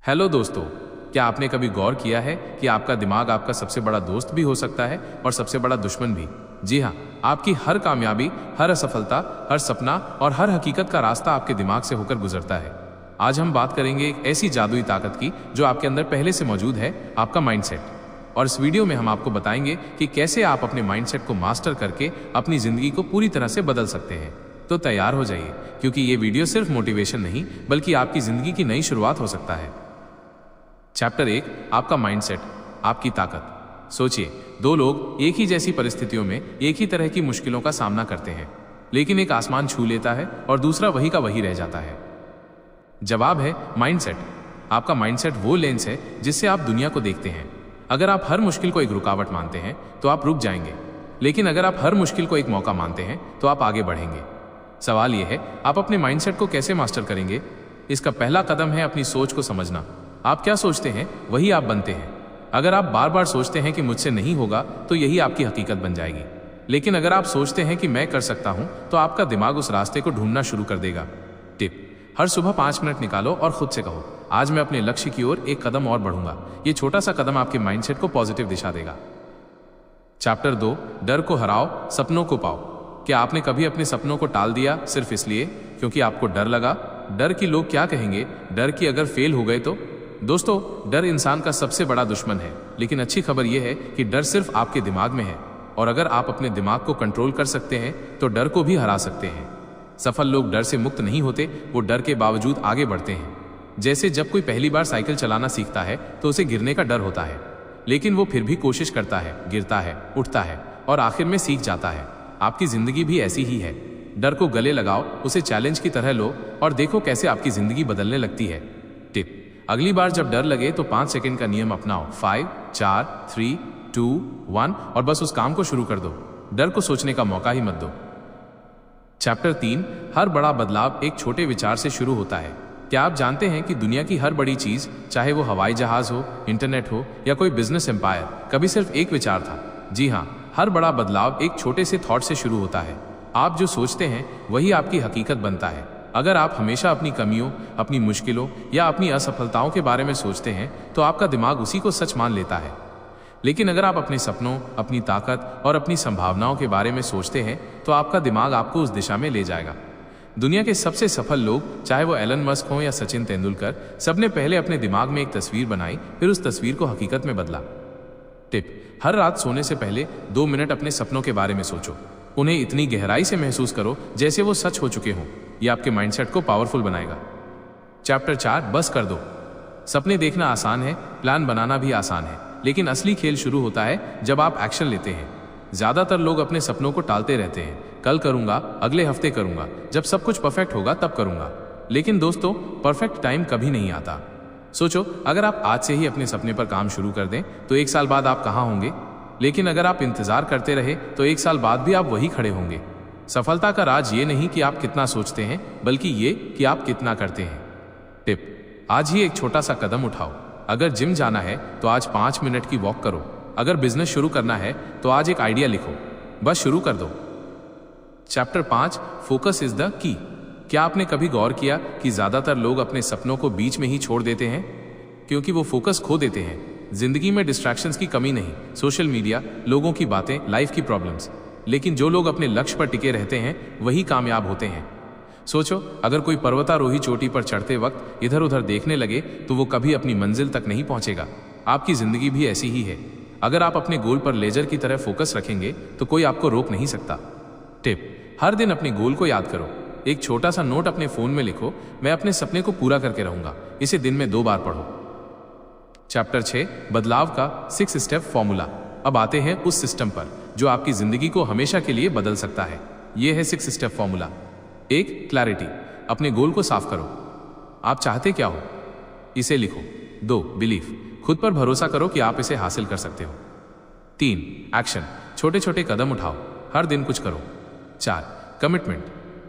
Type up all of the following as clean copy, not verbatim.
Hello दोस्तों, क्या आपने कभी गौर किया है कि आपका दिमाग आपका सबसे बड़ा दोस्त भी हो सकता है और सबसे बड़ा दुश्मन भी। जी हाँ, आपकी हर कामयाबी, हर असफलता, हर सपना और हर हकीकत का रास्ता आपके दिमाग से होकर गुजरता है। आज हम बात करेंगे एक ऐसी जादुई ताकत की जो आपके अंदर पहले से मौजूद है, आपका माइंडसेट। और इस वीडियो में हम आपको बताएंगे कि कैसे आप अपने माइंडसेट को मास्टर करके अपनी जिंदगी को पूरी तरह से बदल सकते हैं। तो तैयार हो जाइए, क्योंकि ये वीडियो सिर्फ मोटिवेशन नहीं बल्कि आपकी जिंदगी की नई शुरुआत हो सकता है। चैप्टर 1, आपका माइंडसेट, आपकी ताकत। सोचिए, दो लोग एक ही जैसी परिस्थितियों में एक ही तरह की मुश्किलों का सामना करते हैं, लेकिन एक आसमान छू लेता है और दूसरा वही का वही रह जाता है। जवाब है माइंडसेट। आपका माइंडसेट वो लेंस है जिससे आप दुनिया को देखते हैं। अगर आप हर मुश्किल को एक रुकावट मानते हैं तो आप रुक जाएंगे, लेकिन अगर आप हर मुश्किल को एक मौका मानते हैं तो आप आगे बढ़ेंगे। सवाल यह है, आप अपने माइंडसेट को कैसे मास्टर करेंगे? इसका पहला कदम है अपनी सोच को समझना। आप क्या सोचते हैं वही आप बनते हैं। अगर आप बार बार सोचते हैं कि मुझसे नहीं होगा तो यही आपकी हकीकत बन जाएगी, लेकिन अगर आप सोचते हैं कि मैं कर सकता हूं तो आपका दिमाग उस रास्ते को ढूंढना शुरू कर देगा। टिप: हर सुबह 5 मिनट निकालो और खुद से कहो, आज मैं अपने लक्ष्य की ओर एक कदम और बढ़ूंगा। ये छोटा सा कदम आपके माइंडसेट को पॉजिटिव दिशा देगा। चैप्टर 2, डर को हराओ, सपनों को पाओ। क्या आपने कभी अपने सपनों को टाल दिया सिर्फ इसलिए क्योंकि आपको डर लगा? डर कि लोग क्या कहेंगे, डर कि अगर फेल हो गए तो? दोस्तों, डर इंसान का सबसे बड़ा दुश्मन है, लेकिन अच्छी खबर यह है कि डर सिर्फ आपके दिमाग में है, और अगर आप अपने दिमाग को कंट्रोल कर सकते हैं तो डर को भी हरा सकते हैं। सफल लोग डर से मुक्त नहीं होते, वो डर के बावजूद आगे बढ़ते हैं। जैसे जब कोई पहली बार साइकिल चलाना सीखता है तो उसे गिरने का डर होता है, लेकिन वो फिर भी कोशिश करता है, गिरता है, उठता है और आखिर में सीख जाता है। आपकी जिंदगी भी ऐसी ही है। डर को गले लगाओ, उसे चैलेंज की तरह लो और देखो कैसे आपकी जिंदगी बदलने लगती है। टिप: अगली बार जब डर लगे तो 5 सेकंड का नियम अपनाओ। 5, 4, 3, 2, 1 और बस उस काम को शुरू कर दो। डर को सोचने का मौका ही मत दो। चैप्टर 3, हर बड़ा बदलाव एक छोटे विचार से शुरू होता है। क्या आप जानते हैं कि दुनिया की हर बड़ी चीज, चाहे वो हवाई जहाज हो, इंटरनेट हो या कोई बिजनेस एम्पायर, कभी सिर्फ एक विचार था? जी हाँ, हर बड़ा बदलाव एक छोटे से थॉट से शुरू होता है। आप जो सोचते हैं वही आपकी हकीकत बनता है। अगर आप हमेशा अपनी कमियों, अपनी मुश्किलों या अपनी असफलताओं के बारे में सोचते हैं तो आपका दिमाग उसी को सच मान लेता है। लेकिन अगर आप अपने सपनों, अपनी ताकत और अपनी संभावनाओं के बारे में सोचते हैं तो आपका दिमाग आपको उस दिशा में ले जाएगा। दुनिया के सबसे सफल लोग, चाहे वो एलन मस्क हो या सचिन तेंदुलकर, सबने पहले अपने दिमाग में एक तस्वीर बनाई, फिर उस तस्वीर को हकीकत में बदला। टिप: हर रात सोने से पहले 2 मिनट अपने सपनों के बारे में सोचो। उन्हें इतनी गहराई से महसूस करो जैसे वो सच हो चुके हों। यह आपके माइंडसेट को पावरफुल बनाएगा। चैप्टर 4, बस कर दो। सपने देखना आसान है, प्लान बनाना भी आसान है, लेकिन असली खेल शुरू होता है जब आप एक्शन लेते हैं। ज्यादातर लोग अपने सपनों को टालते रहते हैं। कल करूंगा, अगले हफ्ते करूंगा, जब सब कुछ परफेक्ट होगा तब करूंगा। लेकिन दोस्तों, परफेक्ट टाइम कभी नहीं आता। सोचो, अगर आप आज से ही अपने सपने पर काम शुरू कर दें तो 1 साल बाद आप कहाँ होंगे? लेकिन अगर आप इंतजार करते रहे तो 1 साल बाद भी आप वही खड़े होंगे। सफलता का राज ये नहीं कि आप कितना सोचते हैं, बल्कि ये कि आप कितना करते हैं। टिप: आज ही एक छोटा सा कदम उठाओ। अगर जिम जाना है तो आज 5 मिनट की वॉक करो। अगर बिजनेस शुरू करना है तो आज एक आइडिया लिखो, बस शुरू कर दो। Chapter 5, focus is the key. क्या आपने कभी गौर किया कि ज्यादातर लोग अपने सपनों को बीच में ही छोड़ देते हैं? क्योंकि वो फोकस खो देते हैं। जिंदगी में डिस्ट्रैक्शंस की कमी नहीं, सोशल मीडिया, लोगों की बातें, लाइफ की प्रॉब्लम्स, लेकिन जो लोग अपने लक्ष्य पर टिके रहते हैं वही कामयाब होते हैं। सोचो, अगर कोई पर्वतारोही चोटी पर चढ़ते वक्त इधर उधर देखने लगे तो वो कभी अपनी मंजिल तक नहीं पहुंचेगा। आपकी जिंदगी भी ऐसी ही है। अगर आप अपने गोल पर लेजर की तरह फोकस रखेंगे तो कोई आपको रोक नहीं सकता। टिप: हर दिन अपने गोल को याद करो। एक छोटा सा नोट अपने फोन में लिखो, मैं अपने सपने को पूरा करके रहूंगा। इसे दिन में 2 बार पढ़ो। चैप्टर 6, बदलाव का 6 स्टेप फॉर्मूला। अब आते हैं उस सिस्टम पर जो आपकी जिंदगी को हमेशा के लिए बदल सकता है। यह है 6 स्टेप फॉर्मूला। 1, क्लैरिटी। अपने गोल को साफ करो। आप चाहते क्या हो, इसे लिखो। 2, बिलीफ। खुद पर भरोसा करो कि आप इसे हासिल कर सकते हो। 3, एक्शन। छोटे छोटे कदम उठाओ, हर दिन कुछ करो। 4, कमिटमेंट।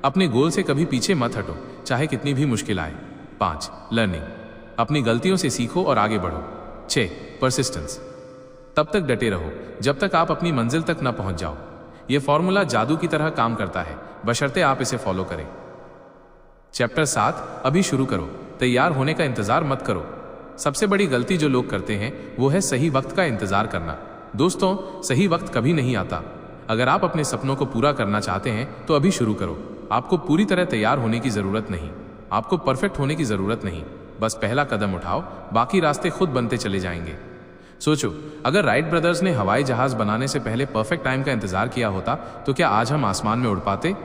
अपने गोल से कभी पीछे मत हटो, चाहे कितनी भी मुश्किल आए। 5, लर्निंग। अपनी गलतियों से सीखो और आगे बढ़ो। 6, परसिस्टेंस। तब तक डटे रहो जब तक आप अपनी मंजिल तक न पहुंच जाओ। यह फॉर्मूला जादू की तरह काम करता है, बशर्ते आप इसे फॉलो करें। चैप्टर 7, अभी शुरू करो। तैयार होने का इंतजार मत करो। सबसे बड़ी गलती जो लोग करते हैं वो है सही वक्त का इंतजार करना। दोस्तों, सही वक्त कभी नहीं आता। अगर आप अपने सपनों को पूरा करना चाहते हैं तो अभी शुरू करो। आपको पूरी तरह तैयार होने की जरूरत नहीं, आपको परफेक्ट होने की जरूरत नहीं, बस पहला कदम उठाओ, बाकी रास्ते खुद बनते चले जाएंगे। सोचो, अगर राइट ब्रदर्स ने हवाई जहाज बनाने से पहले परफेक्ट टाइम का इंतजार किया होता तो क्या आज हम आसमान में उड़ पाते?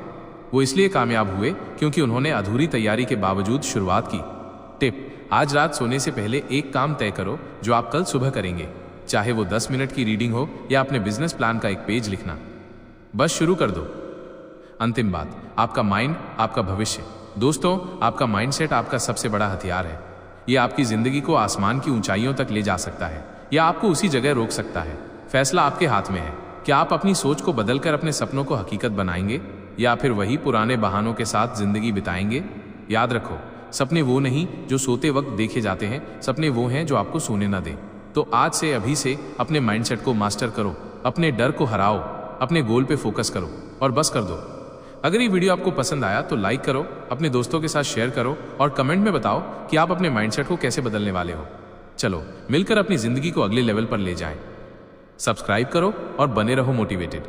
वो इसलिए कामयाब हुए क्योंकि उन्होंने अधूरी तैयारी के बावजूद शुरुआत की। टिप: आज रात सोने से पहले एक काम तय करो जो आप कल सुबह करेंगे, चाहे वो 10 मिनट की रीडिंग हो या अपने बिजनेस प्लान का एक पेज लिखना। बस शुरू कर दो। अंतिम बात, आपका माइंड आपका भविष्य। दोस्तों, आपका माइंडसेट आपका सबसे बड़ा हथियार है। ये आपकी जिंदगी को आसमान की ऊंचाइयों तक ले जा सकता है या आपको उसी जगह रोक सकता है। फैसला आपके हाथ में है। क्या आप अपनी सोच को बदलकर अपने सपनों को हकीकत बनाएंगे या फिर वही पुराने बहानों के साथ जिंदगी बिताएंगे? याद रखो, सपने वो नहीं जो सोते वक्त देखे जाते हैं, सपने वो हैं जो आपको सोने ना दें। तो आज से, अभी से अपने माइंडसेट को मास्टर करो, अपने डर को हराओ, अपने गोल पे फोकस करो और बस कर दो। अगर ये वीडियो आपको पसंद आया तो लाइक करो, अपने दोस्तों के साथ शेयर करो और कमेंट में बताओ कि आप अपने माइंडसेट को कैसे बदलने वाले हो। चलो मिलकर अपनी जिंदगी को अगले लेवल पर ले जाएं। सब्सक्राइब करो और बने रहो मोटिवेटेड।